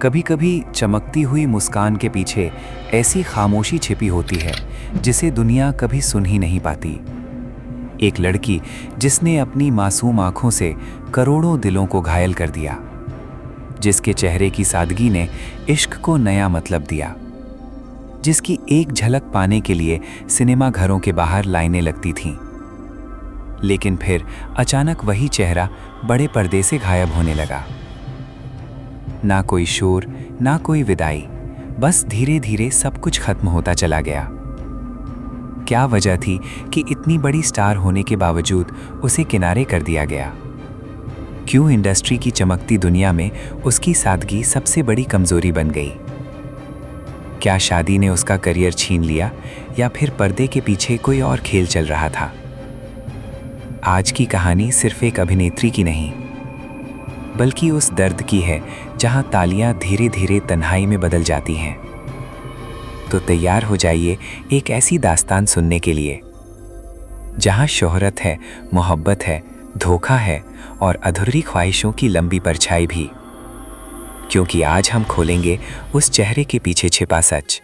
कभी कभी चमकती हुई मुस्कान के पीछे ऐसी खामोशी छिपी होती है जिसे दुनिया कभी सुन ही नहीं पाती। एक लड़की जिसने अपनी मासूम आंखों से करोड़ों दिलों को घायल कर दिया, जिसके चेहरे की सादगी ने इश्क को नया मतलब दिया, जिसकी एक झलक पाने के लिए सिनेमा घरों के बाहर लाइनें लगती थीं। लेकिन फिर अचानक वही चेहरा बड़े पर्दे से गायब होने लगा। ना कोई शोर, ना कोई विदाई, बस धीरे धीरे सब कुछ खत्म होता चला गया। क्या वजह थी कि इतनी बड़ी स्टार होने के बावजूद उसे किनारे कर दिया गया? क्यों इंडस्ट्री की चमकती दुनिया में उसकी सादगी सबसे बड़ी कमजोरी बन गई? क्या शादी ने उसका करियर छीन लिया या फिर पर्दे के पीछे कोई और खेल चल रहा था? आज की कहानी सिर्फ एक अभिनेत्री की नहीं, बल्कि उस दर्द की है जहां तालियां धीरे धीरे तन्हाई में बदल जाती हैं। तो तैयार हो जाइए एक ऐसी दास्तान सुनने के लिए जहां शोहरत है, मोहब्बत है, धोखा है और अधूरी ख्वाहिशों की लंबी परछाई भी। क्योंकि आज हम खोलेंगे उस चेहरे के पीछे छिपा सच,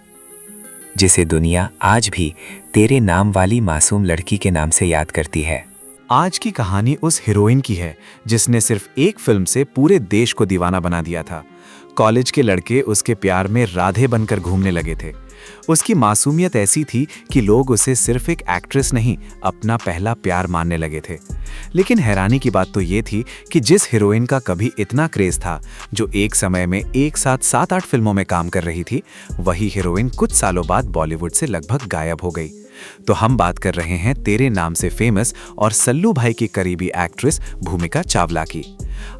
जिसे दुनिया आज भी तेरे नाम वाली मासूम लड़की के नाम से याद करती है। आज की कहानी उस हीरोइन की है जिसने सिर्फ एक फिल्म से पूरे देश को दीवाना बना दिया था। कॉलेज के लड़के उसके प्यार में राधे बनकर घूमने लगे थे। उसकी मासूमियत ऐसी थी कि लोग उसे सिर्फ एक एक्ट्रेस नहीं, अपना पहला प्यार मानने लगे थे। लेकिन हैरानी की बात तो ये थी कि जिस हीरोइन का कभी इतना क्रेज था, जो एक समय में एक साथ 7-8 फिल्मों में काम कर रही थी, वही हीरोइन कुछ सालों बाद बॉलीवुड से लगभग गायब हो गई। तो हम बात कर रहे हैं तेरे नाम से फेमस और सल्लू भाई की करीबी एक्ट्रेस भूमिका चावला की।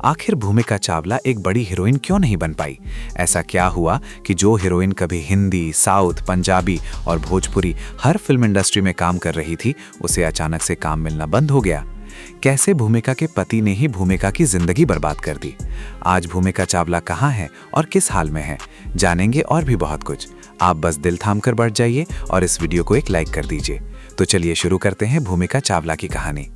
आखिर भूमिका चावला एक बड़ी हीरोइन क्यों नहीं बन पाई? ऐसा क्या हुआ कि जो हीरोइन कभी हिंदी, साउथ, पंजाबी और भोजपुरी हर फिल्म इंडस्ट्री में काम कर रही थी, उसे अचानक से काम मिलना बंद हो गया? कैसे भूमिका के पति ने ही भूमिका की जिंदगी बर्बाद कर दी? आज भूमिका चावला कहाँ है और किस हाल में है, जानेंगे और भी बहुत कुछ। आप बस दिल थाम कर बैठ जाइए और इस वीडियो को एक लाइक कर दीजिए। तो चलिए शुरू करते हैं भूमिका चावला की कहानी।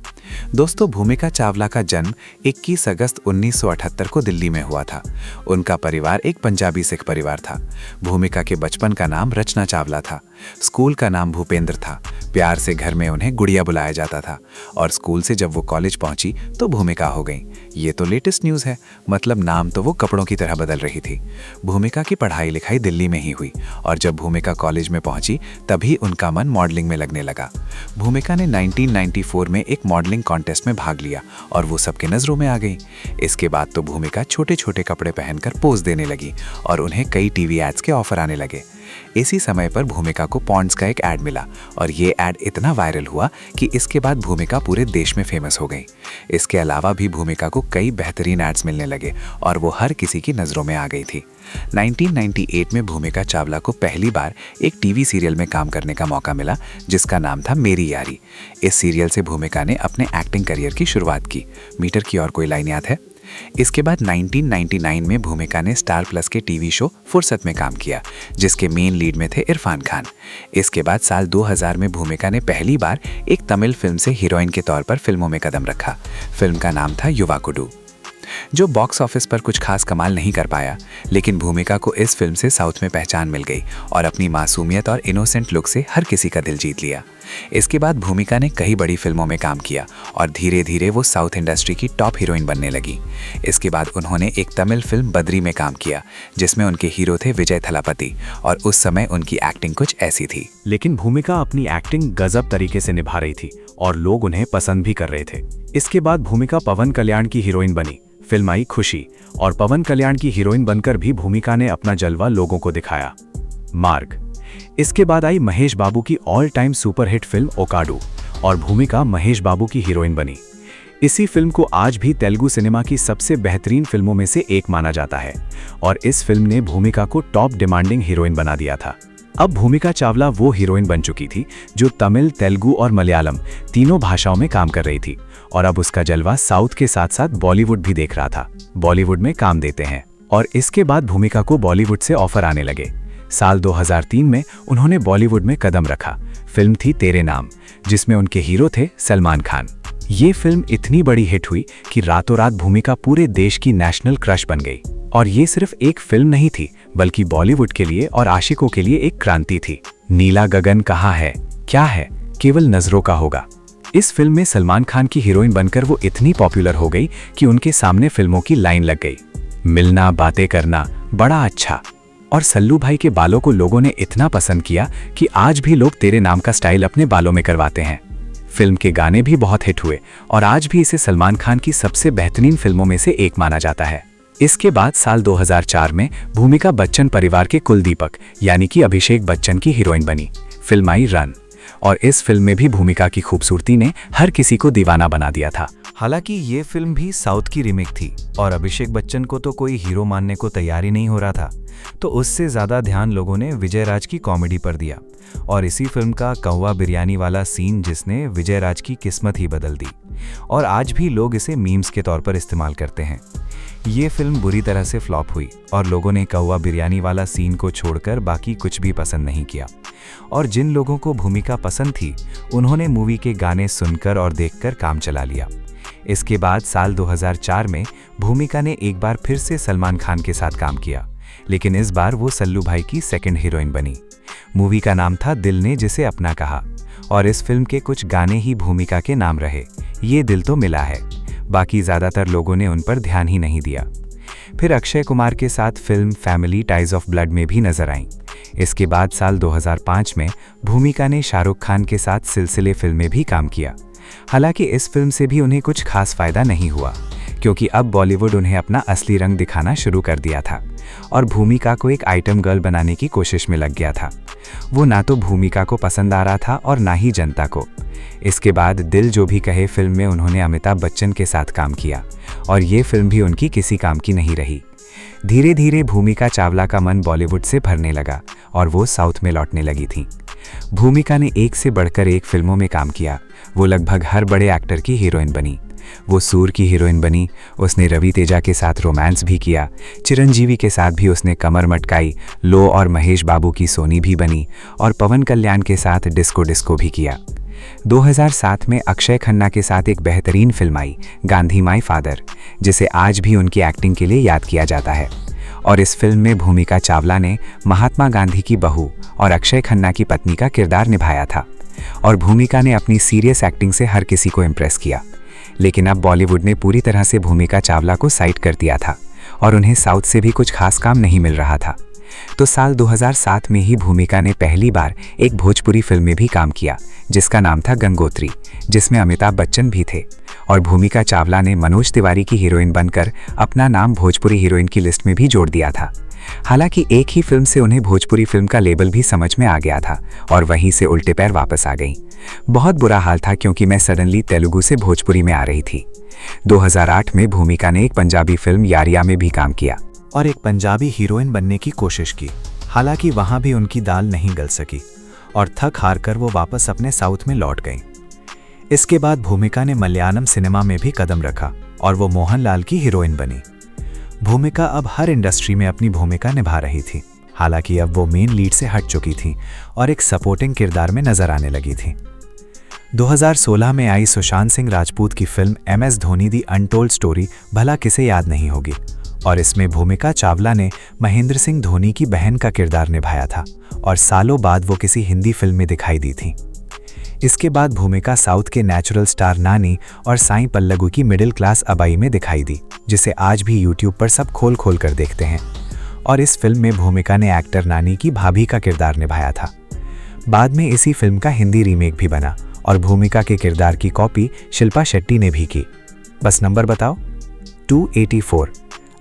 दोस्तों, भूमिका चावला का जन्म 21 अगस्त 1978 को दिल्ली में हुआ था। उनका परिवार एक पंजाबी सिख परिवार था। भूमिका के बचपन का नाम रचना चावला था। स्कूल का नाम भूपेंद्र था। प्यार से घर में उन्हें गुड़िया बुलाया जाता था। और स्कूल से जब वो कॉलेज पहुंची तो भूमिका हो गई। ये तो लेटेस्ट न्यूज़ है, मतलब नाम तो वो कपड़ों की तरह बदल रही थी। भूमिका की पढ़ाई लिखाई दिल्ली में ही हुई और जब भूमिका कॉलेज में पहुंची तभी उनका मन मॉडलिंग में लगने लगा। भूमिका ने 1994 में एक मॉडलिंग कॉन्टेस्ट में भाग लिया और वो सबके नज़रों में आ गई। इसके बाद तो भूमिका छोटे छोटे कपड़े पहनकर पोज देने लगी और उन्हें कई टीवी एड्स के ऑफर आने लगे। इसी समय पर भूमिका को पॉन्ड्स का एक ऐड मिला और ये ऐड इतना वायरल हुआ कि इसके बाद भूमिका पूरे देश में फेमस हो गई। इसके अलावा भी भूमिका को कई बेहतरीन एड्स मिलने लगे और वो हर किसी की नज़रों में आ गई थी। 1998 में भूमिका चावला को पहली बार एक टीवी सीरियल में काम करने का मौका मिला जिसका नाम था मेरी यारी। इस सीरियल से भूमिका ने अपने एक्टिंग करियर की शुरुआत की। मीटर की और कोई लाइन याद है? इसके बाद 1999 में भूमिका ने स्टार प्लस के टीवी शो फुर्सत में काम किया, जिसके मेन लीड में थे इरफान खान। इसके बाद साल 2000 में भूमिका ने पहली बार एक तमिल फिल्म से हीरोइन के तौर पर फिल्मों में कदम रखा। फिल्म का नाम था युवाकुडू, जो बॉक्स ऑफिस पर कुछ खास कमाल नहीं कर पाया। लेकिन भूमिका को इस फिल्म से साउथ में पहचान मिल गई और अपनी मासूमियत और इनोसेंट लुक से हर किसी का दिल जीत लिया। इसके बाद भूमिका ने कई बड़ी फिल्मों में काम किया और धीरे धीरे वो साउथ इंडस्ट्री की टॉप हीरोइन बनने लगी। इसके बाद उन्होंने एक तमिल फिल्म बद्री में काम किया जिसमें उनके हीरो थे विजय थलापति और उस समय उनकी एक्टिंग कुछ ऐसी थी। लेकिन भूमिका अपनी एक्टिंग गजब तरीके से निभा रही थी और लोग उन्हें पसंद भी कर रहे थे। इसके बाद भूमिका पवन कल्याण की हीरोइन बनी। फिल्म आई खुशी और पवन कल्याण की हीरोइन बनकर भी भूमिका ने अपना जलवा लोगों को दिखाया। मार्ग। इसके बाद आई महेश बाबू की ऑल टाइम सुपरहिट फिल्म ओकाडू और भूमिका महेश बाबू की हीरोइन बनी। इसी फिल्म को आज भी तेलुगु सिनेमा की सबसे बेहतरीन फिल्मों में से एक माना जाता है और इस फिल्म ने भूमिका को टॉप डिमांडिंग हीरोइन बना दिया था। अब भूमिका चावला वो हीरोइन बन चुकी थी जो तमिल, तेलुगु और मलयालम तीनों भाषाओं में काम कर रही थी और अब उसका जलवा साउथ के साथ साथ बॉलीवुड भी देख रहा था। बॉलीवुड में काम देते हैं और इसके बाद भूमिका को बॉलीवुड से ऑफर आने लगे। साल 2003 में उन्होंने बॉलीवुड में कदम रखा। फिल्म थी तेरे नाम, जिसमें उनके हीरो थे सलमान खान। ये फिल्म इतनी बड़ी हिट हुई कि रातों रात भूमिका पूरे देश की नेशनल क्रश बन गई और ये सिर्फ एक फिल्म नहीं थी, बल्कि बॉलीवुड के लिए और आशिकों के लिए एक क्रांति थी। नीला गगन कहाँ है, क्या है, केवल नजरों का होगा। इस फिल्म में सलमान खान की हीरोइन बनकर वो इतनी पॉपुलर हो गई कि उनके सामने फिल्मों की लाइन लग गई। मिलना, बातें करना, बड़ा अच्छा। और सल्लू भाई के बालों को लोगों ने इतना पसंद किया कि आज भी लोग तेरे नाम का स्टाइल अपने बालों में करवाते हैं। फिल्म के गाने भी बहुत हिट हुए और आज भी इसे सलमान खान की सबसे बेहतरीन फिल्मों में से एक माना जाता है। इसके बाद साल 2004 में भूमिका बच्चन परिवार के कुलदीपक यानी कि अभिषेक बच्चन की हीरोइन बनी। फिल्म आई रन, और इस फिल्म में भी भूमिका की खूबसूरती ने हर किसी को दीवाना बना दिया था। हालांकि ये फिल्म भी साउथ की रीमेक थी और अभिषेक बच्चन को तो कोई हीरो मानने को तैयार ही नहीं हो रहा था, तो उससे ज़्यादा ध्यान लोगों ने विजय राज की कॉमेडी पर दिया और इसी फिल्म का कौवा बिरयानी वाला सीन जिसने विजय राज की किस्मत ही बदल दी और आज भी लोग इसे मीम्स के तौर पर इस्तेमाल करते हैं। ये फिल्म बुरी तरह से फ्लॉप हुई और लोगों ने कौवा बिरयानी वाला सीन को छोड़कर बाकी कुछ भी पसंद नहीं किया और जिन लोगों को भूमिका पसंद थी उन्होंने मूवी के गाने सुनकर और देखकर काम चला लिया। इसके बाद साल 2004 में भूमिका ने एक बार फिर से सलमान खान के साथ काम किया, लेकिन इस बार वो सल्लू भाई की सेकंड हीरोइन बनी। मूवी का नाम था दिल ने जिसे अपना कहा और इस फिल्म के कुछ गाने ही भूमिका के नाम रहे। ये दिल तो मिला है, बाकी ज़्यादातर लोगों ने उन पर ध्यान ही नहीं दिया। फिर अक्षय कुमार के साथ film family ties of blood में भी नजर आईं। इसके बाद साल 2005 में भूमिका ने शाहरुख खान के साथ सिलसिले फिल्म में भी काम किया। हालांकि इस फिल्म से भी उन्हें कुछ खास फायदा नहीं हुआ, क्योंकि अब बॉलीवुड उन्हें अपना असली रंग दिखाना शुरू कर दिया था और भूमिका को एक आइटम गर्ल बनाने की कोशिश में लग गया था। वो ना तो भूमिका को पसंद आ रहा था और ना ही जनता को। इसके बाद दिल जो भी कहे फिल्म में उन्होंने अमिताभ बच्चन के साथ काम किया और ये फिल्म भी उनकी किसी काम की नहीं रही। धीरे धीरे भूमिका चावला का मन बॉलीवुड से भरने लगा और वो साउथ में लौटने लगी थी। भूमिका ने एक से बढ़कर एक फिल्मों में काम किया। वो लगभग हर बड़े एक्टर की हीरोइन बनी। वो सूर की हीरोइन बनी, उसने रवि तेजा के साथ रोमांस भी किया, चिरंजीवी के साथ भी उसने कमर मटकाई, लो और महेश बाबू की सोनी भी बनी और पवन कल्याण के साथ डिस्को डिस्को भी किया। 2007 में अक्षय खन्ना के साथ एक बेहतरीन film I Gandhi my father, जिसे आज भी उनकी एक्टिंग के लिए याद किया जाता है। और इस फिल्म में भूमिका चावला ने महात्मा गांधी की बहू और अक्षय खन्ना की पत्नी का किरदार निभाया था और भूमिका ने अपनी सीरियस एक्टिंग से हर किसी को इम्प्रेस किया। लेकिन अब बॉलीवुड ने पूरी तरह से भूमिका चावला को साइड कर दिया था और उन्हें साउथ से भी कुछ खास काम नहीं मिल रहा था। तो साल 2007 में ही भूमिका ने पहली बार एक भोजपुरी फिल्म में भी काम किया जिसका नाम था गंगोत्री, जिसमें अमिताभ बच्चन भी थे और भूमिका चावला ने मनोज तिवारी की हीरोइन बनकर अपना नाम भोजपुरी हीरोइन की लिस्ट में भी जोड़ दिया था। हालांकि एक ही फिल्म से उन्हें भोजपुरी फिल्म का लेबल भी समझ में आ गया था और वहीं से उल्टे पैर वापस आ गई। बहुत बुरा हाल था क्योंकि मैं सडनली तेलुगु से भोजपुरी में आ रही थी। 2008 में भूमिका ने एक पंजाबी फिल्म यारिया में भी काम किया और एक पंजाबी हीरोइन बनने की कोशिश की। हालांकि वहां भी उनकी दाल नहीं गल सकी और थक हार कर वो वापस अपने साउथ में लौट गईं। इसके बाद भूमिका ने मलयालम सिनेमा में भी कदम रखा और वो मोहनलाल की हीरोइन बनी। भूमिका अब हर इंडस्ट्री में अपनी भूमिका निभा रही थी। हालांकि अब वो मेन लीड से हट चुकी थी और एक सपोर्टिंग किरदार में नजर आने लगी थी। 2016 में आई सुशांत सिंह राजपूत की film MS Dhoni the untold story भला किसे याद नहीं होगी, और इसमें भूमिका चावला ने महेंद्र सिंह धोनी की बहन का किरदार निभाया था और सालों बाद वो किसी हिंदी फिल्म में दिखाई दी थी। इसके बाद भूमिका साउथ के नेचुरल स्टार नानी और साईं पल्लगू की मिडिल क्लास अबाई में दिखाई दी, जिसे आज भी यूट्यूब पर सब खोल खोल कर देखते हैं। और इस फिल्म में भूमिका ने एक्टर नानी की भाभी का किरदार निभाया था। बाद में इसी फिल्म का हिंदी रीमेक भी बना और भूमिका के किरदार की कॉपी शिल्पा शेट्टी ने भी की। बस नंबर बताओ, 284।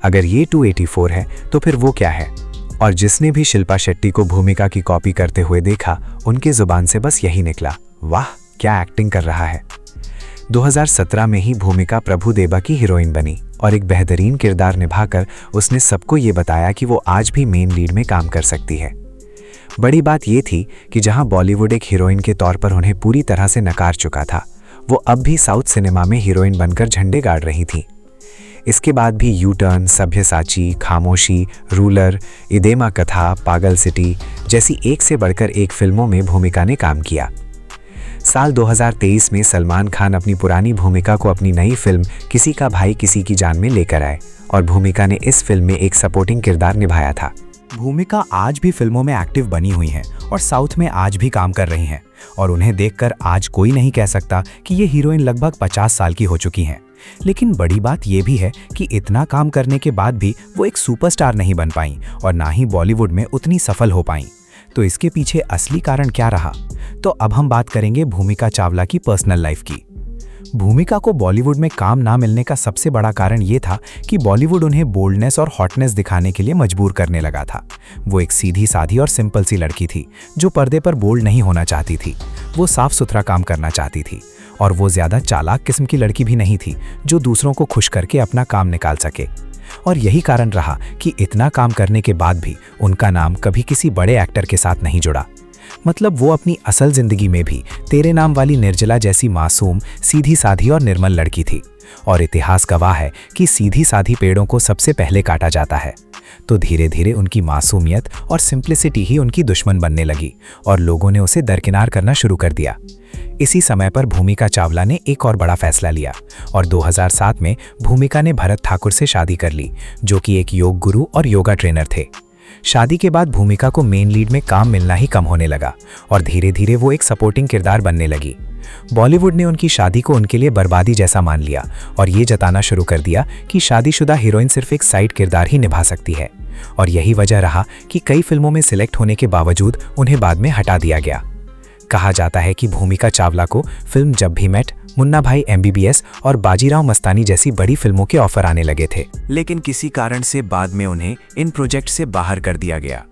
अगर ये 284 है तो फिर वो क्या है? और जिसने भी शिल्पा शेट्टी को भूमिका की कॉपी करते हुए देखा, उनके जुबान से बस यही निकला, वाह क्या एक्टिंग कर रहा है। 2017 में ही भूमिका प्रभु देवा की हीरोइन बनी और एक बेहतरीन किरदार निभाकर उसने सबको ये बताया कि वो आज भी मेन लीड में काम कर सकती है। बड़ी बात ये थी कि जहां बॉलीवुड एक हीरोइन के तौर पर उन्हें पूरी तरह से नकार चुका था, वो अब भी साउथ सिनेमा में हीरोइन बनकर झंडे गाड़ रही थी। इसके बाद भी यू टर्न, सभ्यसाची, खामोशी, रूलर, इदेमा कथा, पागल सिटी जैसी एक से बढ़कर एक फिल्मों में भूमिका ने काम किया। साल 2023 में सलमान खान अपनी पुरानी भूमिका को अपनी नई फिल्म किसी का भाई किसी की जान में लेकर आए और भूमिका ने इस फिल्म में एक सपोर्टिंग किरदार निभाया था। भूमिका आज भी फिल्मों में एक्टिव बनी हुई हैं और साउथ में आज भी काम कर रही हैं और उन्हें देखकर आज कोई नहीं कह सकता कि ये हीरोइन लगभग 50 साल की हो चुकी हैं। लेकिन बड़ी बात यह भी है कि इतना काम करने के बाद भी वो एक सुपरस्टार नहीं बन पाई और ना ही बॉलीवुड में उतनी सफल हो पाई। तो इसके पीछे असली कारण क्या रहा? तो अब हम बात करेंगे भूमिका चावला की पर्सनल लाइफ की। भूमिका को बॉलीवुड में काम ना मिलने का सबसे बड़ा कारण ये था कि बॉलीवुड उन्हें बोल्डनेस और हॉटनेस दिखाने के लिए मजबूर करने लगा था। वो एक सीधी साधी और सिंपल सी लड़की थी जो पर्दे पर बोल्ड नहीं होना चाहती थी। वो साफ सुथरा काम करना चाहती थी और वो ज़्यादा चालाक किस्म की लड़की भी नहीं थी जो दूसरों को खुश करके अपना काम निकाल सके। और यही कारण रहा कि इतना काम करने के बाद भी उनका नाम कभी किसी बड़े एक्टर के साथ नहीं जुड़ा। मतलब वो अपनी असल जिंदगी में भी तेरे नाम वाली निर्जला जैसी मासूम, सीधी साधी और निर्मल लड़की थी। और इतिहास गवाह है कि सीधी साधी पेड़ों को सबसे पहले काटा जाता है। तो धीरे धीरे उनकी मासूमियत और सिंप्लिसिटी ही उनकी दुश्मन बनने लगी और लोगों ने उसे दरकिनार करना शुरू कर दिया। इसी समय पर भूमिका चावला ने एक और बड़ा फैसला लिया और 2007 में भूमिका ने भरत ठाकुर से शादी कर ली, जो कि एक योग गुरु और योगा ट्रेनर थे। शादी के बाद भूमिका को मेन लीड में काम मिलना ही कम होने लगा और धीरे धीरे वो एक सपोर्टिंग किरदार बनने लगी। बॉलीवुड ने उनकी शादी को उनके लिए बर्बादी जैसा मान लिया और ये जताना शुरू कर दिया कि शादीशुदा हीरोइन सिर्फ एक साइड किरदार ही निभा सकती है। और यही वजह रहा कि कई फिल्मों में सिलेक्ट होने के बावजूद उन्हें बाद में हटा दिया गया। कहा जाता है कि भूमिका चावला को फिल्म जब भी मेट, मुन्ना भाई MBBS और बाजीराव मस्तानी जैसी बड़ी फिल्मों के ऑफर आने लगे थे, लेकिन किसी कारण से बाद में उन्हें इन प्रोजेक्ट से बाहर कर दिया गया।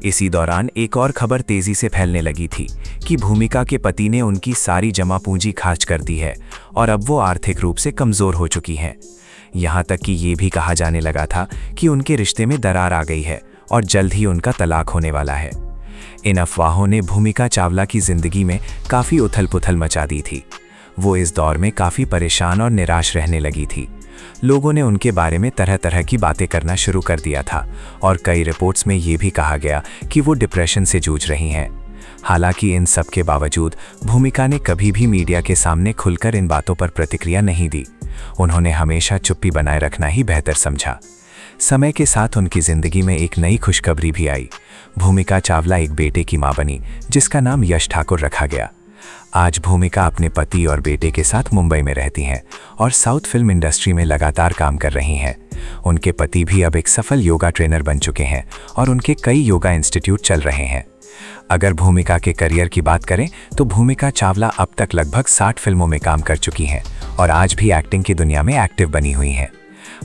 इसी दौरान एक और खबर तेजी से फैलने लगी थी कि भूमिका के पति ने उनकी सारी जमा पूंजी खर्च कर दी है और अब वो आर्थिक रूप से कमजोर हो चुकी हैं। यहाँ तक कि ये भी कहा जाने लगा था कि उनके रिश्ते में दरार आ गई है और जल्द ही उनका तलाक होने वाला है। इन अफवाहों ने भूमिका चावला की जिंदगी में काफ़ी उथल-पुथल मचा दी थी। वो इस दौर में काफ़ी परेशान और निराश रहने लगी थी। लोगों ने उनके बारे में तरह तरह की बातें करना शुरू कर दिया था और कई रिपोर्ट्स में ये भी कहा गया कि वो डिप्रेशन से जूझ रही हैं। हालांकि इन सब के बावजूद भूमिका ने कभी भी मीडिया के सामने खुलकर इन बातों पर प्रतिक्रिया नहीं दी। उन्होंने हमेशा चुप्पी बनाए रखना ही बेहतर समझा। समय के साथ उनकी जिंदगी में एक नई खुशखबरी भी आई। भूमिका चावला एक बेटे की मां बनी जिसका नाम यश ठाकुर रखा गया। आज भूमिका अपने पति और बेटे के साथ मुंबई में रहती हैं और साउथ फिल्म इंडस्ट्री में लगातार काम कर रही हैं। उनके पति भी अब एक सफल योगा ट्रेनर बन चुके हैं और उनके कई योगा इंस्टीट्यूट चल रहे हैं। अगर भूमिका के करियर की बात करें तो भूमिका चावला अब तक लगभग 60 फिल्मों में काम कर चुकी हैं और आज भी एक्टिंग की दुनिया में एक्टिव बनी हुई हैं।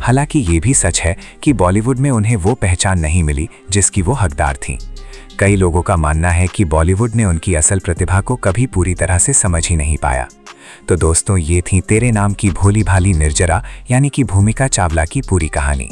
हालांकि ये भी सच है कि बॉलीवुड में उन्हें वो पहचान नहीं मिली जिसकी वो हकदार थीं। कई लोगों का मानना है कि बॉलीवुड ने उनकी असल प्रतिभा को कभी पूरी तरह से समझ ही नहीं पाया। तो दोस्तों, ये थी तेरे नाम की भोली भाली निर्जरा यानी कि भूमिका चावला की पूरी कहानी।